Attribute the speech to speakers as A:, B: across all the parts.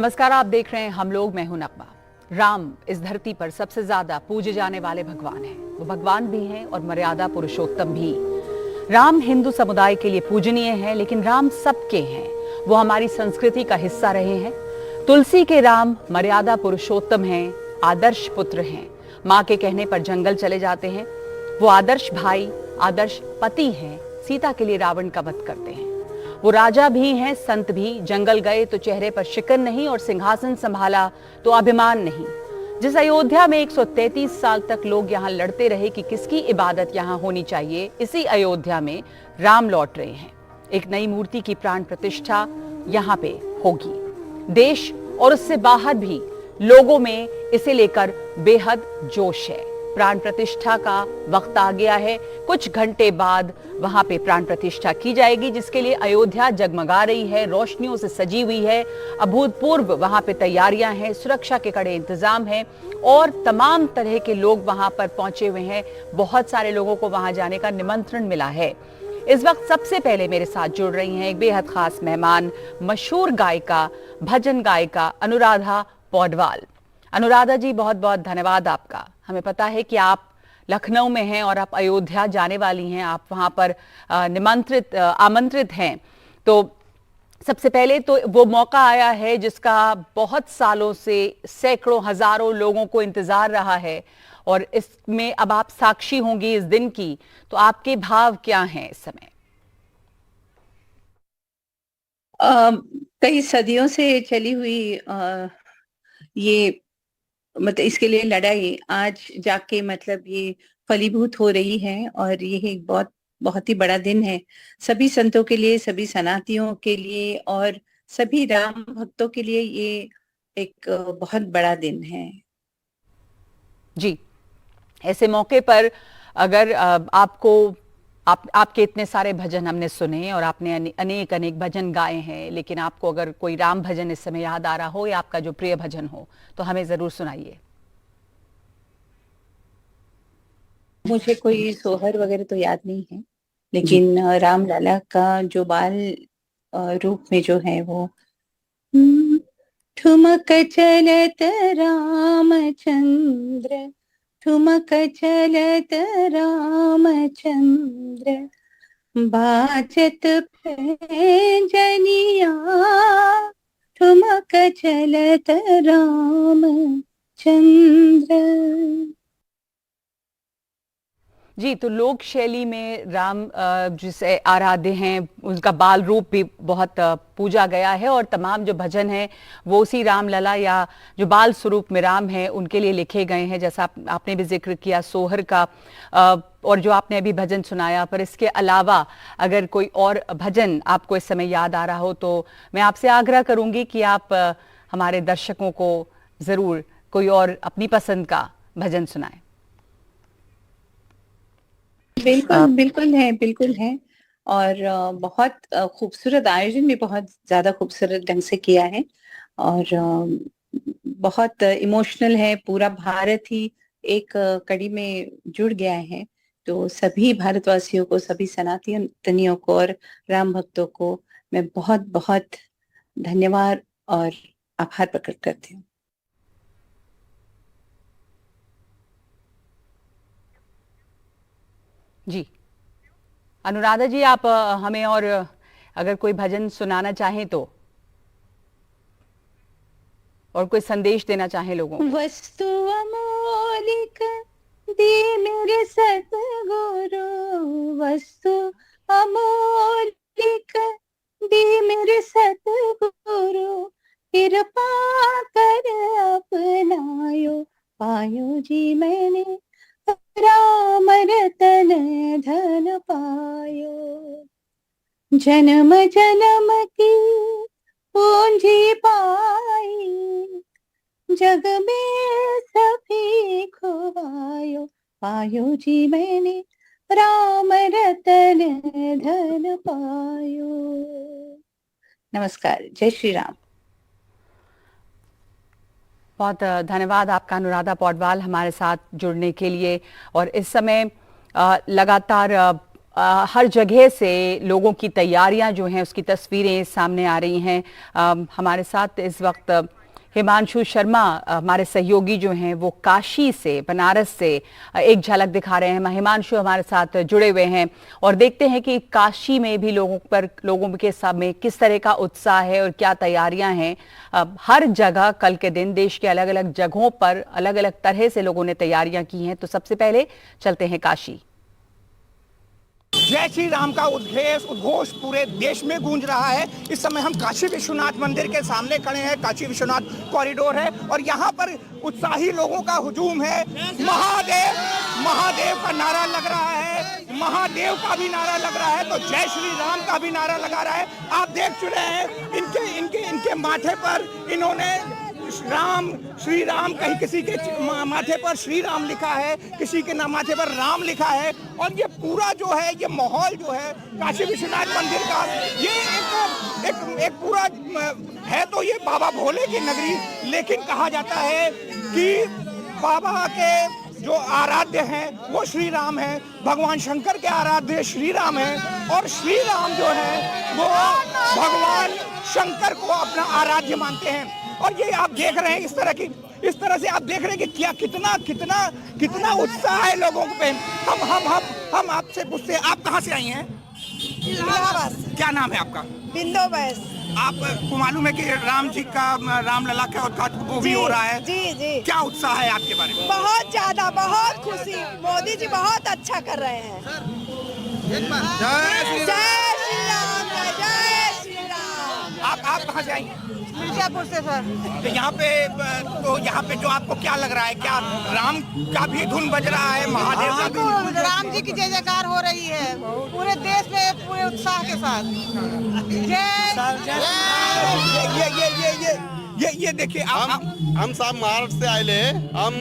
A: नमस्कार, आप देख रहे हैं हम लोग, मैं हूं नकमा। राम इस धरती पर सबसे ज्यादा पूजे जाने वाले भगवान हैं। वो भगवान भी हैं और मर्यादा पुरुषोत्तम भी। राम हिंदू समुदाय के लिए पूजनीय है, लेकिन राम सबके हैं। वो हमारी संस्कृति का हिस्सा रहे हैं। तुलसी के राम मर्यादा पुरुषोत्तम हैं, आदर्श पुत्र हैं। माँ के कहने पर जंगल चले जाते हैं। वो आदर्श भाई, आदर्श पति हैं। सीता के लिए रावण का वध करते हैं। वो राजा भी हैं, संत भी। जंगल गए तो चेहरे पर शिकन नहीं और सिंहासन संभाला तो अभिमान नहीं। जिस अयोध्या में 133 साल तक लोग यहाँ लड़ते रहे कि किसकी इबादत यहाँ होनी चाहिए, इसी अयोध्या में राम लौट रहे हैं। एक नई मूर्ति की प्राण प्रतिष्ठा यहाँ पे होगी। देश और उससे बाहर भी लोगों में इसे लेकर बेहद जोश है। प्राण प्रतिष्ठा का वक्त आ गया है। कुछ घंटे बाद वहां पे प्राण प्रतिष्ठा की जाएगी, जिसके लिए अयोध्या जगमगा रही है, रोशनियों से सजी हुई है। अभूतपूर्व वहां पे तैयारियां हैं, सुरक्षा के कड़े इंतजाम हैं और तमाम तरह के लोग वहां पर पहुंचे हुए हैं। बहुत सारे लोगों को वहां जाने का निमंत्रण मिला है। इस वक्त सबसे पहले मेरे साथ जुड़ रही हैं एक बेहद खास मेहमान, मशहूर गायिका, भजन गायिका अनुराधा पौडवाल। अनुराधा जी, बहुत बहुत धन्यवाद आपका। हमें पता है कि आप लखनऊ में हैं और आप अयोध्या जाने वाली हैं। आप वहां पर आमंत्रित हैं। तो सबसे पहले तो वो मौका आया है जिसका बहुत सालों से सैकड़ों हजारों लोगों को इंतजार रहा है और इसमें अब आप साक्षी होंगी इस दिन की। तो आपके भाव क्या हैं इस समय?
B: कई सदियों से चली हुई ये मतलब इसके लिए लड़ाई आज जाके मतलब ये फलीभूत हो रही है और ये एक बहुत बहुत ही बड़ा दिन है सभी संतों के लिए, सभी सनातियों के लिए और सभी राम भक्तों के लिए। ये एक बहुत बड़ा दिन है
A: जी। ऐसे मौके पर अगर आपके इतने सारे भजन हमने सुने और आपने अनेक अनेक भजन गाए हैं, लेकिन आपको अगर कोई राम भजन इस समय याद आ रहा हो या आपका जो प्रिय भजन हो तो हमें जरूर सुनाइए।
B: मुझे कोई सोहर वगैरह तो याद नहीं है, लेकिन राम लाला का जो बाल रूप में जो है वो ठुमक चलत रामचंद्र, ठुमक चलत रामचंद्र, बाजत पैंजनिया, ठुमक चलत रामचंद्र।
A: जी, तो लोक शैली में राम जिसे आराध्य हैं, उनका बाल रूप भी बहुत पूजा गया है और तमाम जो भजन हैं वो उसी राम लला या जो बाल स्वरूप में राम है उनके लिए लिखे गए हैं। जैसा आपने भी जिक्र किया सोहर का और जो आपने अभी भजन सुनाया, पर इसके अलावा अगर कोई और भजन आपको इस समय याद आ रहा हो तो मैं आपसे आग्रह करूंगी कि आप हमारे दर्शकों को जरूर कोई और अपनी पसंद का भजन सुनाएं।
B: बिल्कुल बिल्कुल है, बिल्कुल है। और बहुत खूबसूरत आयोजन भी बहुत ज्यादा खूबसूरत ढंग से किया है और बहुत इमोशनल है। पूरा भारत ही एक कड़ी में जुड़ गया है। तो सभी भारतवासियों को, सभी सनातनियों को और राम भक्तों को मैं बहुत बहुत धन्यवाद और आभार प्रकट करती हूँ।
A: जी, अनुराधा जी, आप हमें और अगर कोई भजन सुनाना चाहें तो, और कोई संदेश देना चाहें लोगों को।
B: वस्तु अमोलिक दी मेरे सतगुरु, वस्तु अमोलिक दी मेरे सतगुरु, कृपा कर अपनायो, पायो जी मैंने राम रतन धन पायो, जन्म जन्म की पूंजी पाई, जग में सभी खुवायो, पायो जी मैंने राम रतन धन पायो। नमस्कार, जय श्री राम।
A: बहुत धन्यवाद आपका अनुराधा पौडवाल हमारे साथ जुड़ने के लिए। और इस समय लगातार हर जगह से लोगों की तैयारियां जो हैं उसकी तस्वीरें सामने आ रही हैं। हमारे साथ इस वक्त हिमांशु शर्मा हमारे सहयोगी जो हैं वो काशी से, बनारस से एक झलक दिखा रहे हैं। हिमांशु हमारे साथ जुड़े हुए हैं और देखते हैं कि काशी में भी लोगों के सामने किस तरह का उत्साह है और क्या तैयारियां हैं। हर जगह कल के दिन देश के अलग अलग जगहों पर अलग अलग तरह से लोगों ने तैयारियां की हैं। तो सबसे पहले चलते हैं काशी।
C: जय श्री राम का उद्घोष पूरे देश में गूंज रहा है। इस समय हम काशी विश्वनाथ मंदिर के सामने खड़े हैं। काशी विश्वनाथ कॉरिडोर है और यहाँ पर उत्साही लोगों का हुजूम है। महादेव महादेव का नारा लग रहा है, महादेव का भी नारा लग रहा है, तो जय श्री राम का भी नारा लगा रहा है। आप देख चुके हैं इनके माथे पर इन्होंने राम, श्री राम, कहीं किसी के माथे पर श्री राम लिखा है, किसी के माथे पर राम लिखा है। और ये पूरा जो है ये माहौल जो है काशी विश्वनाथ मंदिर का, ये एक पूरा है। तो ये बाबा भोले की नगरी, लेकिन कहा जाता है कि बाबा के जो आराध्य हैं वो श्री राम है, भगवान शंकर के आराध्य श्री राम है और श्री राम जो है वो भगवान शंकर को अपना आराध्य मानते हैं। और ये आप देख रहे हैं इस तरह से आप देख रहे हैं कि क्या कितना उत्साह है लोगों पे। हम आपसे पूछते हैं, आप कहाँ से आई हैं?
D: इलाहाबाद।
C: क्या नाम है आपका?
D: बिंदो बैस।
C: आपको मालूम है कि राम जी का, रामलला का वो भी हो रहा है?
D: जी जी।
C: क्या उत्साह है आपके बारे में?
D: बहुत ज्यादा, बहुत खुशी। मोदी जी बहुत अच्छा कर रहे हैं।
C: जय श्री
D: राम, जय श्री राम।
C: आप कहाँ से आई हैं?
D: मिर्जापुर से सर।
C: तो यहाँ पे जो आपको क्या लग रहा है, क्या राम का भी धुन बज रहा है, महादेव का भी?
D: राम जी की जय जयकार हो रही है पूरे देश में, पूरे उत्साह के साथ।
C: ये देखिए,
E: हम सब महाराष्ट्र से आए। हम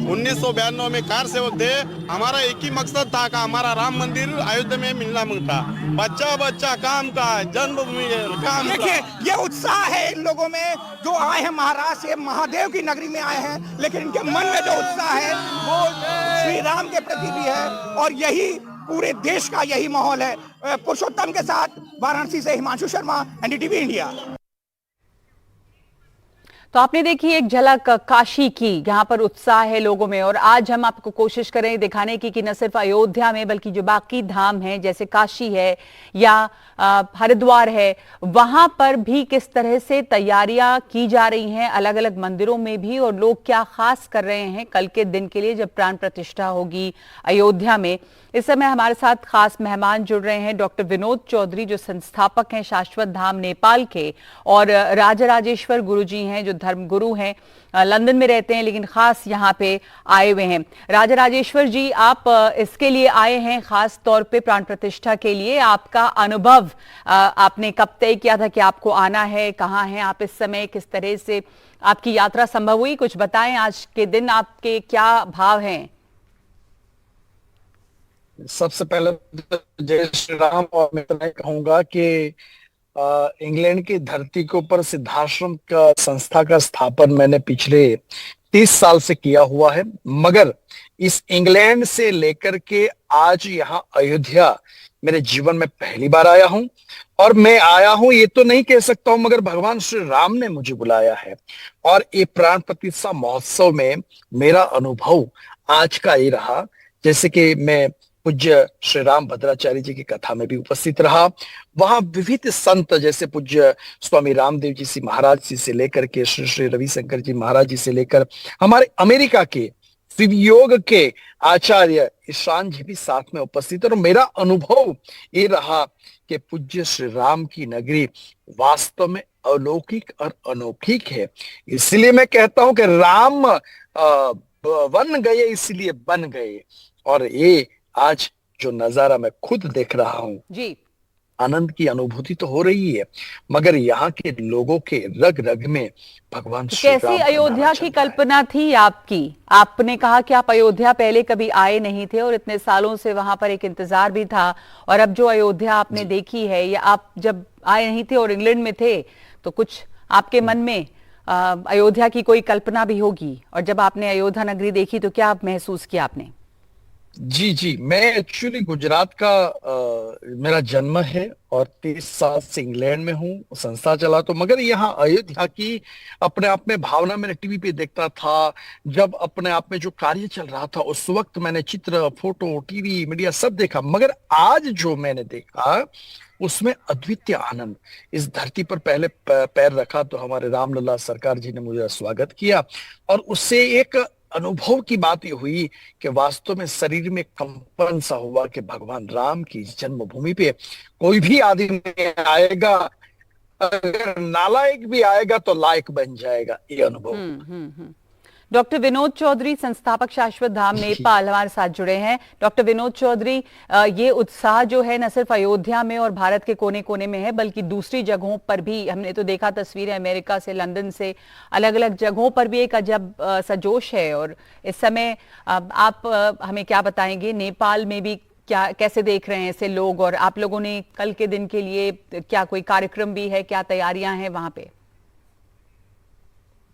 E: 1992 में कार सेवक थे। हमारा एक ही मकसद था कि हमारा राम मंदिर अयोध्या में मिलना था। बच्चा काम का, जन्मभूमि काम का।
C: देखिए ये उत्साह है इन लोगों में जो आए हैं महाराष्ट्र से, महादेव की नगरी में आए हैं, लेकिन इनके मन में जो उत्साह है वो श्री राम के प्रति भी है। और यही पूरे देश का यही माहौल है। पुरुषोत्तम के साथ वाराणसी से हिमांशु शर्मा, एनडीटीवी इंडिया।
A: तो आपने देखी एक झलक काशी की, यहाँ पर उत्साह है लोगों में। और आज हम आपको कोशिश करें दिखाने की कि न सिर्फ अयोध्या में बल्कि जो बाकी धाम हैं जैसे काशी है या हरिद्वार है, वहां पर भी किस तरह से तैयारियां की जा रही हैं अलग अलग मंदिरों में भी, और लोग क्या खास कर रहे हैं कल के दिन के लिए जब प्राण प्रतिष्ठा होगी अयोध्या में। इस समय हमारे साथ खास मेहमान जुड़ रहे हैं डॉक्टर विनोद चौधरी जो संस्थापक हैं शाश्वत धाम नेपाल के, और राजराजेश्वर गुरु जी हैं जो धर्म गुरु हैं, लंदन में रहते हैं लेकिन खास यहाँ पे आए हुए हैं। राजराजेश्वर जी, आप इसके लिए आए हैं खास तौर पे प्राण प्रतिष्ठा के लिए। आपका अनुभव, आपने कब तय किया था कि आपको आना है, कहाँ हैं आप इस समय, किस तरह से आपकी यात्रा संभव हुई, कुछ बताएं। आज के दिन आपके क्या भाव हैं?
F: सबसे पहले जय श्री राम। और मैं इतना कहूंगा कि इंग्लैंड की धरती के ऊपर सिद्धाश्रम का संस्था का स्थापन मैंने पिछले 30 साल से किया हुआ है, मगर इस इंग्लैंड से लेकर के आज यहाँ अयोध्या मेरे जीवन में पहली बार आया हूँ। और मैं आया हूँ ये तो नहीं कह सकता हूँ, मगर भगवान श्री राम ने मुझे बुलाया है। और ये प्राण प्रतिष्ठा महोत्सव में मेरा अनुभव आज का ये रहा, जैसे कि मैं पूज्य श्री राम भद्राचार्य जी की कथा में भी उपस्थित रहा। वहां विविध संत जैसे पूज्य स्वामी रामदेव जी महाराज जी से लेकर के श्री श्री रविशंकर जी महाराज जी से लेकर हमारे अमेरिका के शिवयोग के आचार्य ईशान जी भी साथ में उपस्थित। और मेरा अनुभव ये रहा कि पूज्य श्री राम की नगरी वास्तव में अलौकिक और अनौखिक है। इसलिए मैं कहता हूं कि राम बन गए इसलिए बन गए। और ये आज जो नजारा मैं खुद देख रहा हूं
A: जी,
F: आनंद की अनुभूति तो हो रही है, मगर यहाँ के लोगों के रग रग में भगवान श्री राम
A: कैसी अयोध्या की कल्पना थी आपकी? आपने कहा कि आप अयोध्या पहले कभी आए नहीं थे और इतने सालों से वहां पर एक इंतजार भी था, और अब जो अयोध्या आपने देखी है, या आप जब आए नहीं थे और इंग्लैंड में थे तो कुछ आपके मन में अयोध्या की कोई कल्पना भी होगी, और जब आपने अयोध्या नगरी देखी तो क्या महसूस किया आपने?
F: जी जी, मैं एक्चुअली गुजरात का मेरा जन्म है और 30 साल से इंग्लैंड में हूँ, संस्था चलाता हूँ। मगर यहाँ अयोध्या की अपने आप में भावना मैंने टीवी पे देखता था। जब अपने आप में जो कार्य चल रहा था उस वक्त मैंने चित्र, फोटो, टीवी, मीडिया सब देखा। मगर आज जो मैंने देखा उसमें अद्वितीय आनंद। इस धरती पर पहले पैर रखा तो हमारे रामलला सरकार जी ने मुझे स्वागत किया, और उससे एक अनुभव की बात ये हुई कि वास्तव में शरीर में कंपन सा हुआ कि भगवान राम की जन्मभूमि पे कोई भी आदमी आएगा, अगर नालायक भी आएगा तो लायक बन जाएगा। ये अनुभव।
A: डॉक्टर विनोद चौधरी, संस्थापक शाश्वत धाम नेपाल, हमारे साथ जुड़े हैं। डॉक्टर विनोद चौधरी, ये उत्साह जो है न सिर्फ अयोध्या में और भारत के कोने कोने में है बल्कि दूसरी जगहों पर भी, हमने तो देखा तस्वीरें अमेरिका से, लंदन से, अलग अलग जगहों पर भी एक अजब सा जोश है। और इस समय आप हमें क्या बताएंगे, नेपाल में भी क्या, कैसे देख रहे हैं इसे लोग, और आप लोगों ने कल के दिन के लिए क्या कोई कार्यक्रम भी है, क्या तैयारियां हैं वहां पे?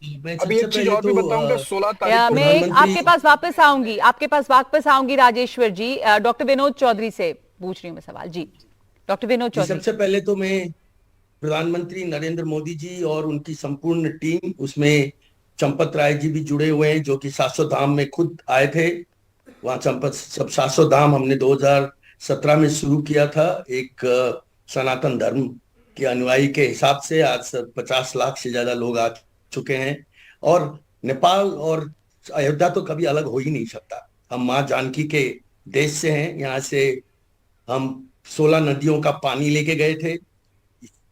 F: अभी एक चीज और भी बताऊंगा, 16 तारीख
A: मैं आपके पास वापस आऊंगी राजेश्वर जी। डॉक्टर विनोद चौधरी से पूछ रही हूँ मैं सवाल। जी डॉक्टर विनोद चौधरी।
G: सबसे पहले तो मैं प्रधानमंत्री नरेंद्र मोदी जी और उनकी संपूर्ण टीम, उसमें चंपत राय जी भी जुड़े हुए हैं जो कि शाश्वत धाम में खुद आए थे। वहाँ शाश्वत धाम हमने 2017 में शुरू किया था। एक सनातन धर्म के अनुयायी के हिसाब से आज 50 लाख से ज्यादा लोग आ चुके हैं। और नेपाल और अयोध्या तो कभी अलग हो ही नहीं सकता। हम माँ जानकी के देश से हैं। यहाँ से हम 16 नदियों का पानी लेके गए थे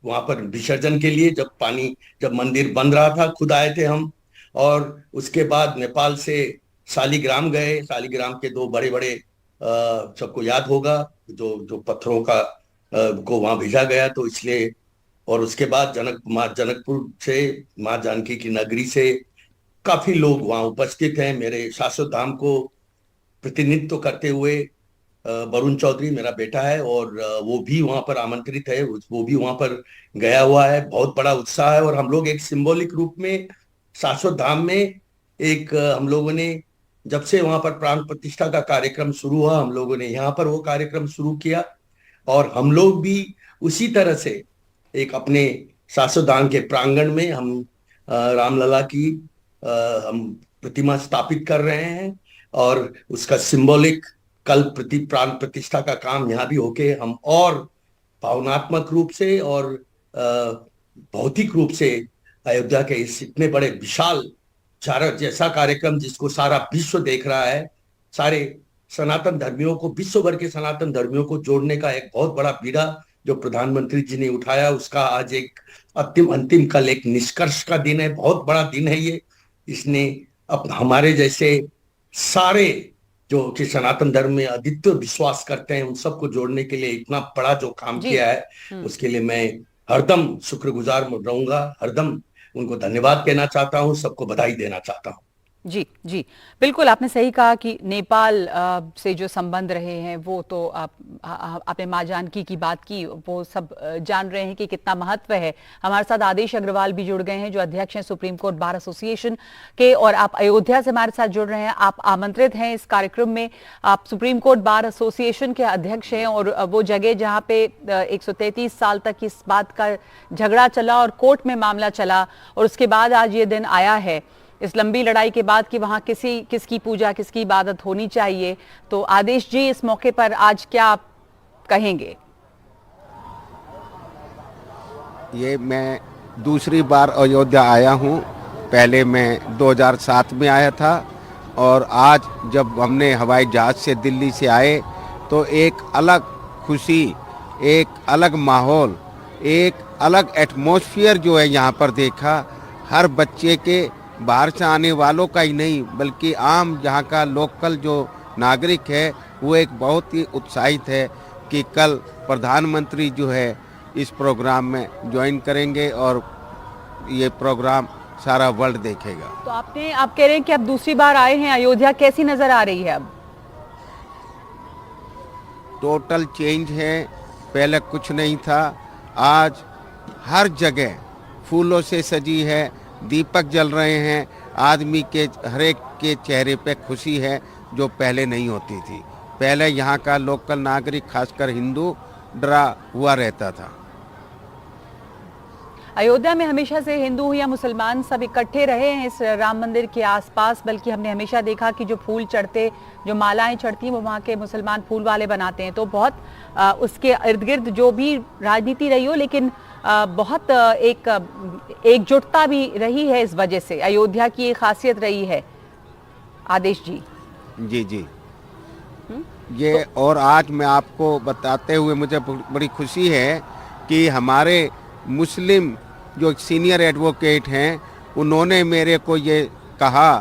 G: वहां पर विसर्जन के लिए। जब मंदिर बन रहा था खुद आए थे हम। और उसके बाद नेपाल से शालिग्राम गए। शालिग्राम के 2 बड़े बड़े सबको याद होगा जो पत्थरों का को वहां भेजा गया, तो इसलिए। और उसके बाद जनकपुर से, माँ जानकी की नगरी से काफी लोग वहां उपस्थित हैं। मेरे शाश्वत धाम को प्रतिनिधित्व करते हुए वरुण चौधरी मेरा बेटा है, और वो भी वहां पर आमंत्रित है, वो भी वहां पर गया हुआ है। बहुत बड़ा उत्साह है। और हम लोग एक सिंबॉलिक रूप में शाश्वत धाम में एक हम लोगों ने, जब से वहां पर प्राण प्रतिष्ठा का कार्यक्रम शुरू हुआ, हम लोगों ने यहाँ पर वो कार्यक्रम शुरू किया। और हम लोग भी उसी तरह से एक अपने शाश्वत धाम के प्रांगण में हम रामलला की हम प्रतिमा स्थापित कर रहे हैं। और उसका सिंबॉलिक कल प्राण प्रतिष्ठा का काम यहाँ भी होके हम और भावनात्मक रूप से और भौतिक रूप से अयोध्या के इस इतने बड़े विशाल चारक जैसा कार्यक्रम जिसको सारा विश्व देख रहा है, सारे सनातन धर्मियों को, विश्व भर के सनातन धर्मियों को जोड़ने का एक बहुत बड़ा बीड़ा जो प्रधानमंत्री जी ने उठाया, उसका आज एक अंतिम कल एक निष्कर्ष का दिन है। बहुत बड़ा दिन है ये। इसने अब हमारे जैसे सारे जो कि सनातन धर्म में अद्वितीय विश्वास करते हैं उन सबको जोड़ने के लिए इतना बड़ा जो काम किया है, उसके लिए मैं हरदम शुक्रगुजार रहूंगा। हरदम उनको धन्यवाद कहना चाहता हूँ, सबको बधाई देना चाहता हूँ।
A: जी जी, बिल्कुल आपने सही कहा कि नेपाल से जो संबंध रहे हैं वो तो आपने माँ जानकी की बात की, वो सब जान रहे हैं कि कितना महत्व है। हमारे साथ आदेश अग्रवाल भी जुड़ गए हैं जो अध्यक्ष हैं सुप्रीम कोर्ट बार एसोसिएशन के, और आप अयोध्या से हमारे साथ जुड़ रहे हैं। आप आमंत्रित हैं इस कार्यक्रम में। आप सुप्रीम कोर्ट बार एसोसिएशन के अध्यक्ष हैं, और वो जगह जहाँ पे 133 साल तक इस बात का झगड़ा चला और कोर्ट में मामला चला, और उसके बाद आज ये दिन आया है इस लंबी लड़ाई के बाद कि वहां किसकी पूजा, किसकी इबादत होनी चाहिए। तो आदेश जी, इस मौके पर आज क्या आप कहेंगे?
H: ये मैं दूसरी बार अयोध्या आया हूँ। पहले मैं 2007 में आया था, और आज जब हमने हवाई जहाज से दिल्ली से आए तो एक अलग खुशी, एक अलग माहौल, एक अलग एटमॉस्फेयर जो है यहाँ पर देखा। हर बच्चे के, बाहर से आने वालों का ही नहीं बल्कि आम यहाँ का लोकल जो नागरिक है वो एक बहुत ही उत्साहित है कि कल प्रधानमंत्री जो है इस प्रोग्राम में ज्वाइन करेंगे और ये प्रोग्राम सारा वर्ल्ड देखेगा।
A: तो आप कह रहे हैं कि अब दूसरी बार आए हैं अयोध्या, कैसी नजर आ रही है अब?
H: टोटल चेंज है। पहले कुछ नहीं था, आज हर जगह फूलों से सजी है, दीपक जल रहे हैं। आदमी के हर एक के चेहरे पे खुशी है जो पहले नहीं होती थी। पहले यहाँ का लोकल नागरिक खासकर हिंदू डरा हुआ रहता था।
A: अयोध्या में हमेशा से हिंदू या मुसलमान सब इकट्ठे रहे हैं इस राम मंदिर के आसपास, बल्कि हमने हमेशा देखा कि जो फूल चढ़ते, जो मालाएं चढ़ती हैं वो वहाँ के मुसलमान फूल वाले बनाते हैं। तो बहुत उसके इर्द गिर्द जो भी राजनीति रही हो, लेकिन बहुत एकजुटता भी रही है। इस वजह से अयोध्या की एक खासियत रही है। आदेश जी।
H: जी जी ये और आज मैं आपको बताते हुए मुझे बड़ी खुशी है कि हमारे मुस्लिम जो सीनियर एडवोकेट हैं उन्होंने मेरे को ये कहा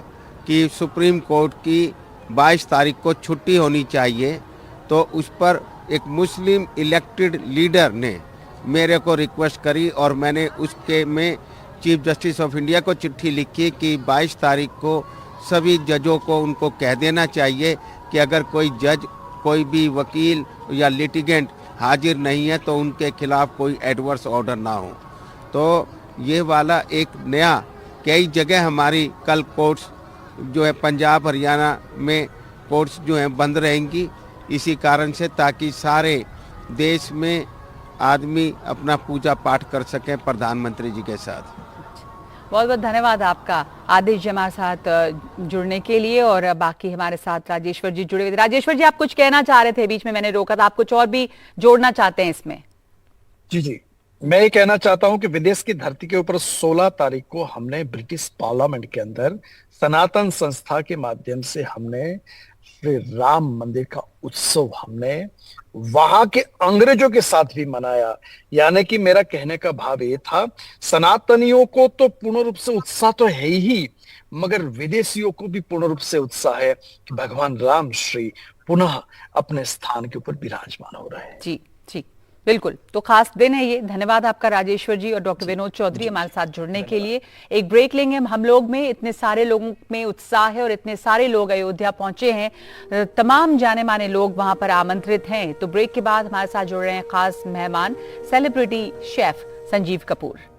H: कि सुप्रीम कोर्ट की 22 तारीख को छुट्टी होनी चाहिए। तो उस पर एक मुस्लिम इलेक्टेड लीडर ने मेरे को रिक्वेस्ट करी और मैंने उसके में चीफ जस्टिस ऑफ इंडिया को चिट्ठी लिखी कि 22 तारीख को सभी जजों को उनको कह देना चाहिए कि अगर कोई जज, कोई भी वकील या लिटिगेंट हाजिर नहीं है तो उनके खिलाफ कोई एडवर्स ऑर्डर ना हो। तो ये वाला एक नया, कई जगह हमारी कल कोर्ट्स जो है पंजाब हरियाणा में कोर्ट्स जो हैं बंद रहेंगी इसी कारण से, ताकि सारे देश में आदमी अपना पूजा पाठ कर सकें प्रधानमंत्री जी के साथ।
A: बहुत बहुत धन्यवाद आपका आदेश जी हमारे साथ जुड़ने के लिए। और बाकी हमारे साथ राजेश्वर जी जुड़े हुए थे। राजेश्वर जी, आप कुछ कहना चाह रहे थे, बीच में मैंने रोका था, आप कुछ और भी जोड़ना चाहते हैं इसमें?
F: जी जी, मैं ये कहना चाहता हूं कि विदेश की धरती के ऊपर 16 तारीख को हमने ब्रिटिश पार्लियामेंट के अंदर सनातन संस्था के माध्यम से हमने श्री राम मंदिर का उत्सव हमने वहां के अंग्रेजों के साथ भी मनाया। यानी कि मेरा कहने का भाव ये था, सनातनियों को तो पूर्ण रूप से उत्साह तो है ही, मगर विदेशियों को भी पूर्ण रूप से उत्साह है कि भगवान राम श्री पुनः अपने स्थान के ऊपर विराजमान हो रहे हैं।
A: जी जी बिल्कुल, तो खास दिन है ये। धन्यवाद आपका राजेश्वर जी और डॉक्टर विनोद चौधरी हमारे साथ जुड़ने के लिए। एक ब्रेक लेंगे हम लोग में। इतने सारे लोगों में उत्साह है और इतने सारे लोग अयोध्या पहुंचे हैं, तमाम जाने माने लोग वहां पर आमंत्रित हैं। तो ब्रेक के बाद हमारे साथ जुड़ रहे हैं खास मेहमान, सेलिब्रिटी शेफ संजीव कपूर।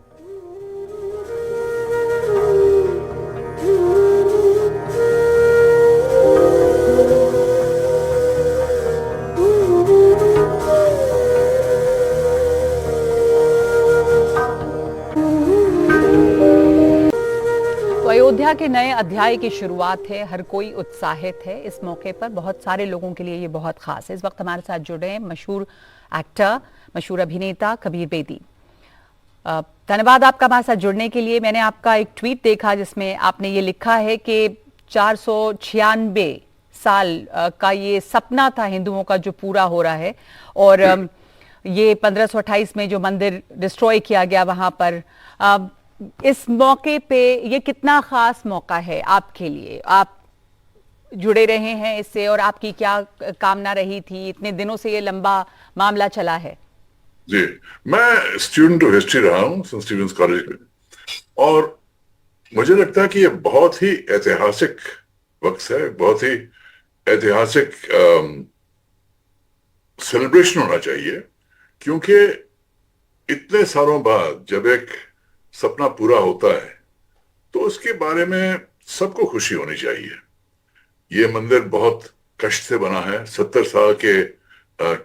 A: अयोध्या के नए अध्याय की शुरुआत है, हर कोई उत्साहित है। इस मौके पर बहुत सारे लोगों के लिए ये बहुत खास है। इस वक्त हमारे साथ जुड़े हैं मशहूर एक्टर, मशहूर अभिनेता कबीर बेदी। धन्यवाद आपका हमारे साथ जुड़ने के लिए। मैंने आपका एक ट्वीट देखा जिसमें आपने ये लिखा है कि 496 साल का ये सपना था हिंदुओं का जो पूरा हो रहा है, और ये 1528 में जो मंदिर डिस्ट्रॉय किया गया वहां पर, इस मौके पे ये कितना खास मौका है आपके लिए? आप जुड़े रहे हैं इससे, और आपकी क्या कामना रही थी? इतने दिनों से ये लंबा मामला चला है।
I: जी, मैं स्टूडेंट ऑफ हिस्ट्री रहा हूँ सेंट स्टीफेंस कॉलेज में, और मुझे लगता है कि ये बहुत ही ऐतिहासिक वक्त है, बहुत ही ऐतिहासिक सेलिब्रेशन होना चाहिए, क्योंकि इतने सालों बाद जब एक सपना पूरा होता है तो उसके बारे में सबको खुशी होनी चाहिए। ये मंदिर बहुत कष्ट से बना है, 70 साल के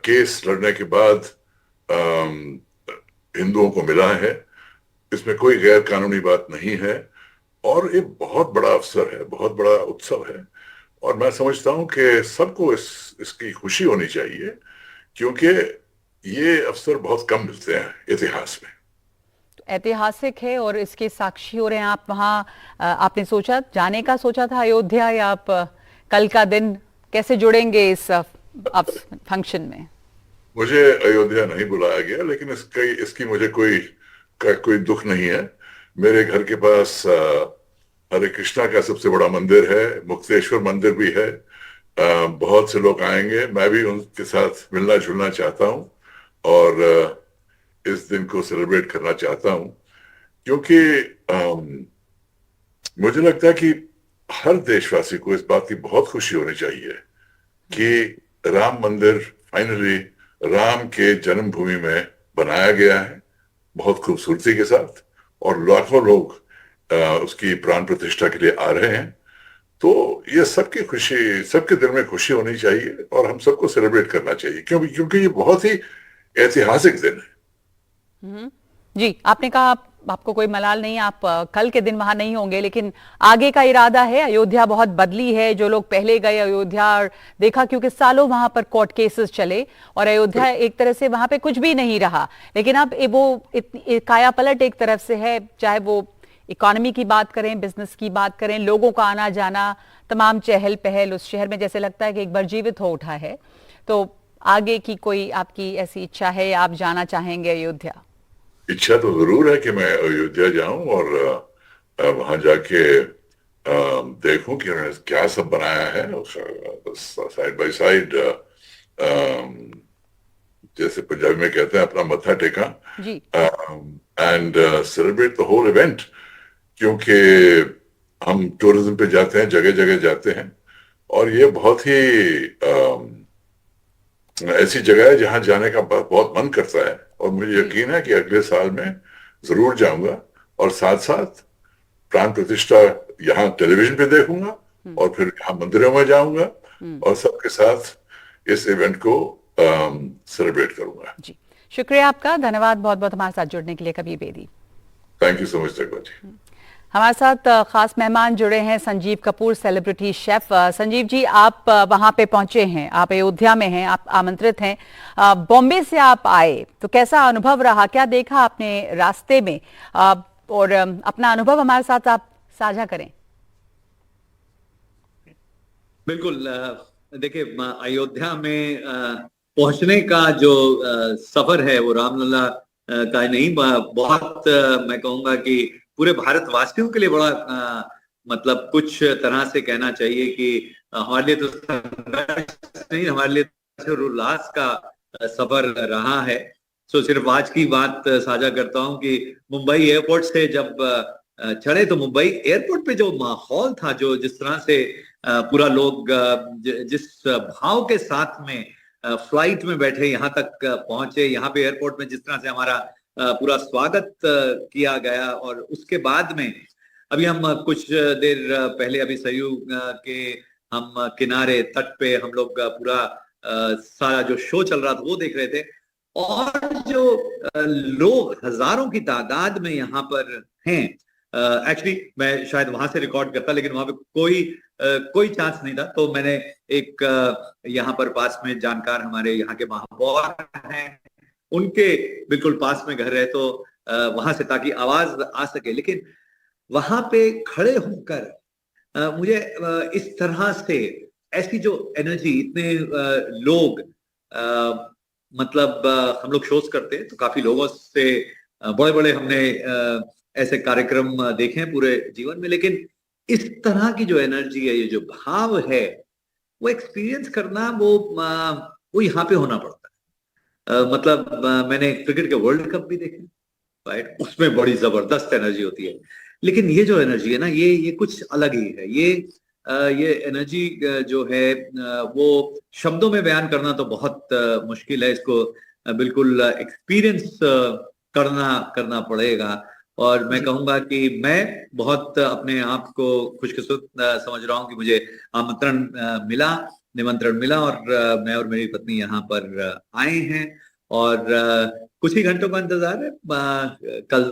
I: केस लड़ने के बाद हिंदुओं को मिला है। इसमें कोई गैर कानूनी बात नहीं है, और ये बहुत बड़ा अवसर है, बहुत बड़ा उत्सव है, और मैं समझता हूं कि सबको इसकी खुशी होनी चाहिए, क्योंकि ये अवसर बहुत कम मिलते हैं इतिहास में।
A: ऐतिहासिक है और इसके साक्षी हो रहे हैं आप वहां। आपने जाने का सोचा था अयोध्या, या आप कल का दिन कैसे जुड़ेंगे इस फंक्शन में?
I: मुझे अयोध्या नहीं बुलाया गया, लेकिन इसकी मुझे कोई दुख नहीं है। मेरे घर के पास हरे कृष्णा का सबसे बड़ा मंदिर है, मुक्तेश्वर मंदिर भी है। बहुत से लोग आएंगे, मैं भी उनके साथ मिलना जुलना चाहता हूँ और इस दिन को सेलिब्रेट करना चाहता हूं, क्योंकि मुझे लगता है कि हर देशवासी को इस बात की बहुत खुशी होनी चाहिए कि राम मंदिर फाइनली राम के जन्मभूमि में बनाया गया है, बहुत खूबसूरती के साथ, और लाखों लोग उसकी प्राण प्रतिष्ठा के लिए आ रहे हैं। तो ये सबकी खुशी, सबके दिल में खुशी होनी चाहिए और हम सबको सेलिब्रेट करना चाहिए, क्योंकि ये बहुत ही ऐतिहासिक दिन है।
A: जी, आपने कहा आपको कोई मलाल नहीं, आप कल के दिन वहां नहीं होंगे, लेकिन आगे का इरादा है? अयोध्या बहुत बदली है, जो लोग पहले गए अयोध्या और देखा, क्योंकि सालों वहां पर कोर्ट केसेस चले और अयोध्या एक तरह से वहां पे कुछ भी नहीं रहा, लेकिन अब वो काया पलट एक तरफ से है, चाहे वो इकोनॉमी की बात करें, बिजनेस की बात करें, लोगों का आना जाना, तमाम चहल पहल उस शहर में जैसे लगता है कि एक बार जीवित हो उठा है। तो आगे की कोई आपकी ऐसी इच्छा है या आप जाना चाहेंगे अयोध्या?
I: इच्छा तो जरूर है कि मैं अयोध्या जाऊं और वहां जाके देखूं कि उन्होंने क्या सब बनाया है, साइड बाय साइड, जैसे पंजाबी में कहते हैं, अपना मत्था टेका and celebrate the whole event, क्योंकि हम टूरिज्म पे जाते हैं, जगह जगह जाते हैं, और ये बहुत ही ऐसी जगह है जहां जाने का बहुत मन करता है, और मुझे यकीन है कि अगले साल में जरूर जाऊंगा, और साथ साथ प्राण प्रतिष्ठा यहाँ टेलीविजन पे देखूंगा और फिर यहाँ मंदिरों में जाऊंगा और सबके साथ इस इवेंट को सेलिब्रेट करूंगा।
A: जी, शुक्रिया आपका, धन्यवाद बहुत बहुत हमारे साथ जुड़ने के लिए Kabir Bedi.
I: Thank you so much जगवा जी।
A: हमारे साथ खास मेहमान जुड़े हैं संजीव कपूर, सेलिब्रिटी शेफ। संजीव जी, आप वहां पे पहुंचे हैं, आप अयोध्या में हैं, आप आमंत्रित हैं, बॉम्बे से आप आए, तो कैसा अनुभव रहा, क्या देखा आपने रास्ते में, और अपना अनुभव हमारे साथ आप साझा करें।
J: बिल्कुल, देखिए, अयोध्या में पहुंचने का जो सफर है वो रामलला का नहीं, बहुत मैं कहूंगा कि पूरे भारतवासियों के लिए बड़ा मतलब कुछ तरह से कहना चाहिए कि हमारे लिए तो नहीं, हमारे लिए उल्लास का सफर रहा है। सो सिर्फ आज की बात साझा करता हूं कि मुंबई एयरपोर्ट से जब चढ़े तो मुंबई एयरपोर्ट पे जो माहौल था, जो जिस तरह से पूरा लोग जिस भाव के साथ में फ्लाइट में बैठे यहाँ तक पहुंचे, यहाँ पे एयरपोर्ट में जिस तरह से हमारा पूरा स्वागत किया गया, और उसके बाद में अभी हम कुछ देर पहले अभी सरयू के हम किनारे तट पे हम लोग पूरा सारा जो शो चल रहा था वो देख रहे थे, और जो लोग हजारों की तादाद में यहाँ पर हैं, एक्चुअली मैं शायद वहां से रिकॉर्ड करता, लेकिन वहां पे कोई चांस नहीं था, तो मैंने एक यहाँ पर पास में जानकार हमारे यहाँ के महापौर हैं, उनके बिल्कुल पास में घर है, तो वहां से ताकि आवाज आ सके, लेकिन वहां पे खड़े होकर मुझे इस तरह से ऐसी जो एनर्जी, इतने लोग, मतलब हम लोग शोज करते हैं तो काफी लोगों से बड़े बड़े हमने ऐसे कार्यक्रम देखे हैं पूरे जीवन में, लेकिन इस तरह की जो एनर्जी है, ये जो भाव है, वो एक्सपीरियंस करना वो यहाँ पे होना पड़ता है। मतलब मैंने क्रिकेट के वर्ल्ड कप भी देखे, राइट, उसमें बड़ी जबरदस्त एनर्जी होती है, लेकिन ये जो एनर्जी है ना, ये कुछ अलग ही है। ये एनर्जी जो है वो शब्दों में बयान करना तो बहुत मुश्किल है, इसको बिल्कुल एक्सपीरियंस करना पड़ेगा। और मैं कहूंगा कि मैं बहुत अपने आप को खुशकिस्मत समझ रहा हूँ कि मुझे निमंत्रण मिला और मैं और मेरी पत्नी यहाँ पर आए हैं, और कुछ ही घंटों का इंतजार है। कल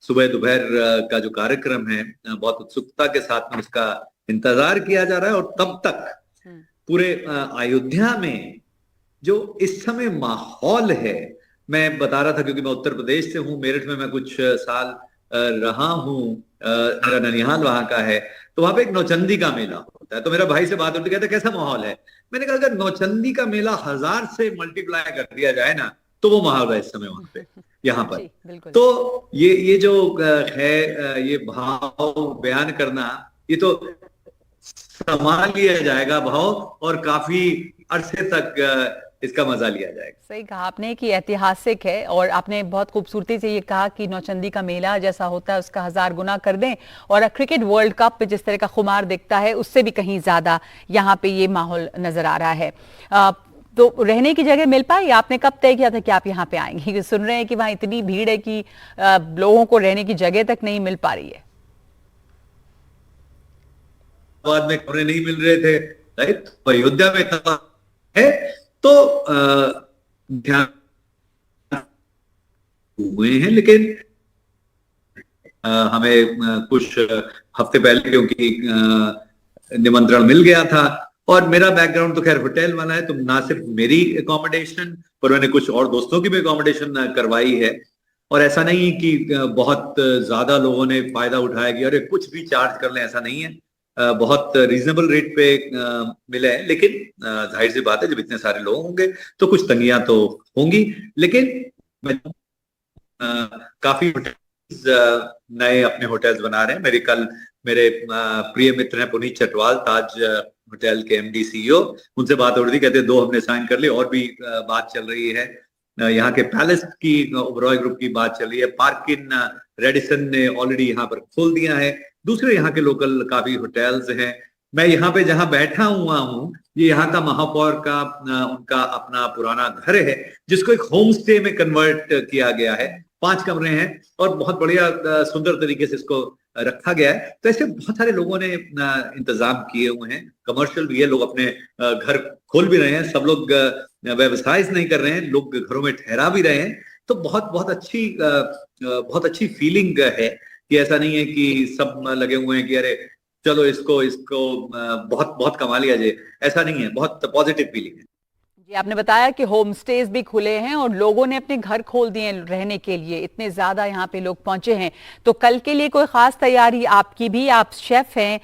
J: सुबह दोपहर का जो कार्यक्रम है, बहुत उत्सुकता के साथ में उसका इंतजार किया जा रहा है, और तब तक पूरे अयोध्या में जो इस समय माहौल है, मैं बता रहा था क्योंकि मैं उत्तर प्रदेश से हूँ, मेरठ में मैं कुछ साल रहा हूँ, मेरा ननिहाल वहां का है, तो वहां पे एक नौचंदी का मेला होता है। तो मेरा भाई से बात होती, कहता कैसा माहौल है, मैंने कहा अगर नौचंदी का मेला 1000 से मल्टीप्लाई कर दिया जाए ना, तो वो माहौल है इस समय वहां पे, यहाँ पर। तो ये जो है, ये भाव बयान करना, ये तो संभाल लिया जाएगा भाव, और काफी अरसे तक इसका मजा लिया जाएगा।
A: सही कहा आपने कि ऐतिहासिक है, और आपने बहुत खूबसूरती से ये कहा कि नौचंदी का मेला जैसा होता है उसका 1000 गुना कर दें, और क्रिकेट वर्ल्ड कप पे जिस तरह का खुमार दिखता है उससे भी कहीं ज्यादा यहाँ पे ये माहौल नजर आ रहा है। तो रहने की जगह मिल पाई? आपने कब तय किया था कि आप यहाँ पे आएंगे? सुन रहे हैं कि वहां इतनी भीड़ है कि लोगों को रहने की जगह तक नहीं मिल पा रही है।
J: बाद में कमरे नहीं मिल रहे थे, राइट? तो अयोध्या में इतना है तो ध्यान हुए हैं, लेकिन हमें कुछ हफ्ते पहले क्योंकि निमंत्रण मिल गया था, और मेरा बैकग्राउंड तो खैर होटल वाला है, तो ना सिर्फ मेरी अकोमोडेशन पर मैंने कुछ और दोस्तों की भी अकोमोडेशन करवाई है। और ऐसा नहीं है कि बहुत ज्यादा लोगों ने फायदा उठाया कि अरे कुछ भी चार्ज कर लें, ऐसा नहीं है। बहुत रीजनेबल रेट पे मिले हैं, लेकिन जाहिर सी बात है जब इतने सारे लोग होंगे तो कुछ तंगियां तो होंगी, लेकिन काफी नए अपने होटल्स बना रहे हैं। मेरे प्रिय मित्र हैं पुनीत चटवाल, ताज होटल के एमडी सीईओ, उनसे बात हो रही थी, कहते 2 हमने साइन कर ली, और भी बात चल रही है। यहाँ के पैलेस की ओबरॉय ग्रुप की बात चल रही है, पार्क इन रेडिसन ने ऑलरेडी यहाँ पर खोल दिया है, दूसरे यहाँ के लोकल काफी होटल्स हैं। मैं यहाँ पे जहाँ बैठा हुआ हूँ, ये यहाँ का महापौर का उनका अपना पुराना घर है, जिसको एक होम स्टे में कन्वर्ट किया गया है। 5 कमरे हैं और बहुत बढ़िया सुंदर तरीके से इसको रखा गया है। तो ऐसे बहुत सारे लोगों ने इंतजाम किए हुए हैं, कमर्शियल भी है, लोग अपने घर खोल भी रहे हैं, सब लोग व्यवसाय नहीं कर रहे हैं, लोग घरों में ठहरा भी रहे हैं। तो बहुत अच्छी फीलिंग है कि ऐसा नहीं है कि सब लगे हुए हैं कि अरे चलो इसको बहुत कमा लिया जाए, ऐसा नहीं है, बहुत पॉजिटिव फीलिंग है।
A: जी, आपने बताया कि होम स्टेज भी खुले हैं और लोगों ने अपने घर खोल दिए रहने के लिए, इतने ज्यादा यहाँ पे लोग पहुंचे हैं। तो कल के लिए कोई खास तैयारी आपकी भी, आप शेफ हैं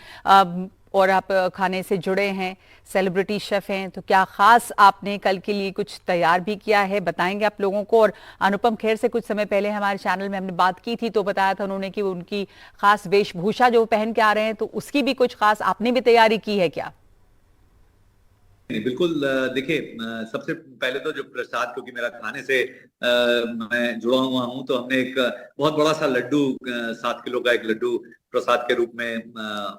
A: और आप खाने से जुड़े हैं, सेलिब्रिटी शेफ हैं, तो क्या खास आपने कल के लिए कुछ तैयार भी किया है, बताएंगे आप लोगों को? और अनुपम खेर से कुछ समय पहले हमारे चैनल में हमने बात की थी, तो बताया था उन्होंने कि उनकी खास वेशभूषा जो पहन के आ रहे हैं, तो उसकी भी कुछ खास आपने भी तैयारी की है क्या?
J: बिल्कुल, देखिए सबसे पहले तो जो प्रसाद, क्योंकि मेरा खाने से मैं जुड़ा हुआ हूं, तो हमने एक बहुत बड़ा सा लड्डू, 7 किलो का एक लड्डू प्रसाद के रूप में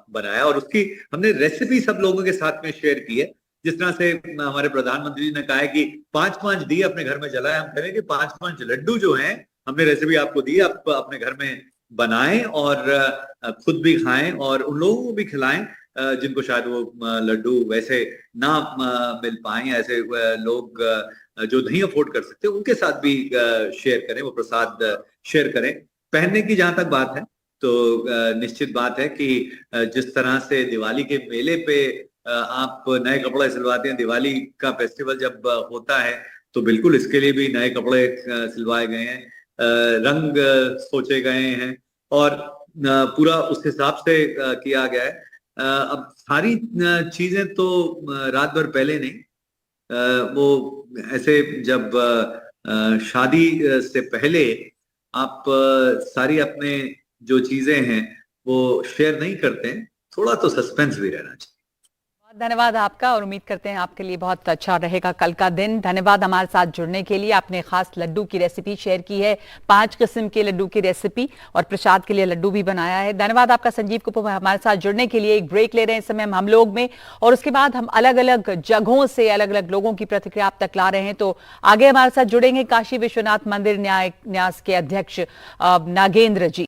J: बनाया, और उसकी हमने रेसिपी सब लोगों के साथ में शेयर की है। जिस तरह से हमारे प्रधानमंत्री जी ने कहा है कि 5-5 दिए अपने घर में जलाए, हम कह रहे हैं कि 5-5 लड्डू जो हैं हमने रेसिपी आपको दी, आप अपने घर में बनाएं और खुद भी खाएं और उन लोगों को भी खिलाएं जिनको शायद वो लड्डू वैसे ना मिल पाए, ऐसे लोग जो नहीं अफोर्ड कर सकते, उनके साथ भी शेयर करें, वो प्रसाद शेयर करें। पहनने की जहां तक बात है तो निश्चित बात है कि जिस तरह से दिवाली के मेले पे आप नए कपड़े सिलवाते हैं, दिवाली का फेस्टिवल जब होता है तो बिल्कुल इसके लिए भी नए कपड़े सिलवाए गए हैं, रंग सोचे गए हैं और पूरा उस हिसाब से किया गया है। अब सारी चीजें तो रात भर पहले नहीं, वो ऐसे जब शादी से पहले आप सारी अपने जो चीजें हैं वो शेयर नहीं करते हैं, थोड़ा तो सस्पेंस भी रहना चाहिए।
A: धन्यवाद आपका, और उम्मीद करते हैं आपके लिए बहुत अच्छा रहेगा कल का दिन। धन्यवाद हमारे साथ जुड़ने के लिए। आपने खास लड्डू की रेसिपी शेयर की है, 5 किस्म के लड्डू की रेसिपी, और प्रसाद के लिए लड्डू भी बनाया है। धन्यवाद आपका संजीव कपूर हमारे साथ जुड़ने के लिए। एक ब्रेक ले रहे हैं इस समय हम लोग में, और उसके बाद हम अलग अलग जगहों से अलग अलग लोगों की प्रतिक्रिया आप तक ला रहे हैं। तो आगे हमारे साथ जुड़ेंगे काशी विश्वनाथ मंदिर न्यास के अध्यक्ष नागेंद्र जी।